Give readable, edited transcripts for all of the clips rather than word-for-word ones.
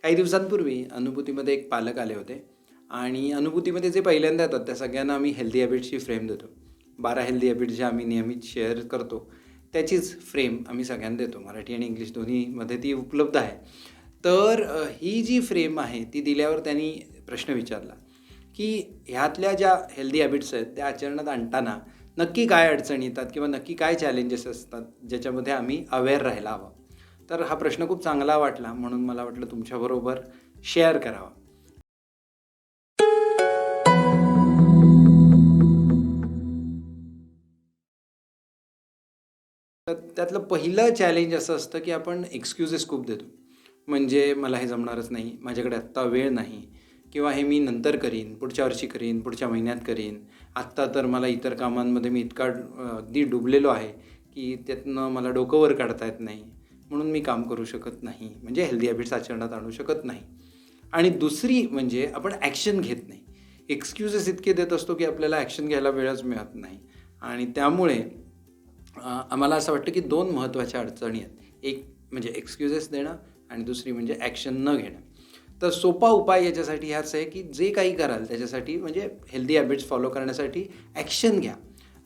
काही दिवसांपूर्वी अनुभूतीमध्ये एक पालक आले होते आणि अनुभूतीमध्ये जे पहिल्यांदा येतात त्या सगळ्यांना आम्ही हेल्दी हॅबिट्सची फ्रेम देतो. 12 हेल्दी हॅबिट्स ज्या आम्ही नियमित शेअर करतो, त्याचीच फ्रेम आम्ही सगळ्यांना देतो. मराठी आणि इंग्लिश दोन्हीमध्ये ती उपलब्ध आहे. तर ही जी फ्रेम आहे ती दिल्यावर त्यांनी प्रश्न विचारला, की ह्यातल्या ज्या हेल्दी हॅबिट्स आहेत त्या आचरणात आणताना नक्की काय अडचणी येतात किंवा नक्की काय चॅलेंजेस असतात, ज्याच्यामध्ये आम्ही अवेअर राहायला हवं. तर हा प्रश्न खूप चांगला वाटला म्हणून मला वाटलं तुमच्याबरोबर शेअर करावा. तर त्यातलं पहिलं चॅलेंज असं असतं, की आपण एक्सक्यूजेस खूप देतो. म्हणजे मला हे जमणारच नाही, माझ्याकडे आत्ता वेळ नाही किंवा हे मी नंतर करीन, पुढच्या वर्षी करीन, पुढच्या महिन्यात करीन. आत्ता तर मला इतर कामांमध्ये मी इतका अगदी डुबलेलो आहे, की त्यातनं मला डोकं वर काढता येत नाही. म्हणून मी काम करू शकत नाही. म्हणजे हेल्दी हॅबिट्स आचरणात आणू शकत नाही. आणि दुसरी म्हणजे आपण ॲक्शन घेत नाही. एक्सक्यूजेस इतके देत असतो, की आपल्याला ॲक्शन घ्यायला वेळच मिळत नाही. आणि त्यामुळे आम्हाला असं वाटतं, की 2 महत्त्वाच्या अडचणी आहेत. एक म्हणजे एक्सक्यूजेस देणं आणि दुसरी म्हणजे ॲक्शन न घेणं. तर सोपा उपाय याच्यासाठी हाच आहे, की जे काही कराल त्याच्यासाठी म्हणजे हेल्दी हॅबिट्स फॉलो करण्यासाठी ॲक्शन घ्या.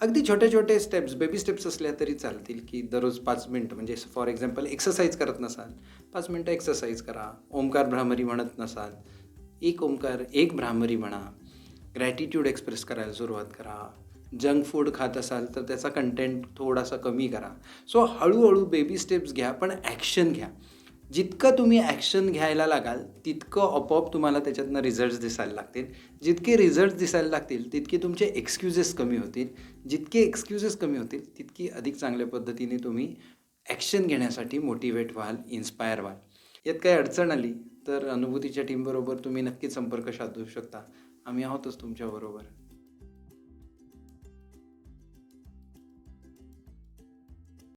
अगदी छोटे-छोटे स्टेप्स, बेबी स्टेप्स असल्या तरी चालतील, की दररोज 5 मिनिटं म्हणजे फॉर एक्झाम्पल एक्सरसाइज करत नसाल, 5 मिनिटं एक्सरसाइज करा. ओंकार भ्रामरी म्हणत नसाल, एक ओंकार, एक भ्रामरी म्हणा. ग्रॅटिट्यूड एक्सप्रेस करायला सुरुवात करा. जंक फूड खात असाल तर त्याचा कंटेंट थोडासा कमी करा. सो हळू-हळू बेबी स्टेप्स घ्या, पण ॲक्शन घ्या. जितकं तुम्ही ॲक्शन घ्यायला लागाल, तितकं आपोआप तुम्हाला त्याच्यातनं रिझल्ट्स दिसायला लागतील. जितके रिझल्ट्स दिसायला लागतील, तितके तुमचे एक्सक्यूजेस कमी होतील. जितके एक्सक्यूजेस कमी होतील, तितकी अधिक चांगल्या पद्धतीने तुम्ही ॲक्शन घेण्यासाठी मोटिव्हेट व्हाल, इन्स्पायर व्हाल. यात काही अडचण आली, तर अनुभूतीच्या टीमबरोबर तुम्ही नक्कीच संपर्क साधू शकता. आम्ही आहोतच तुमच्याबरोबर.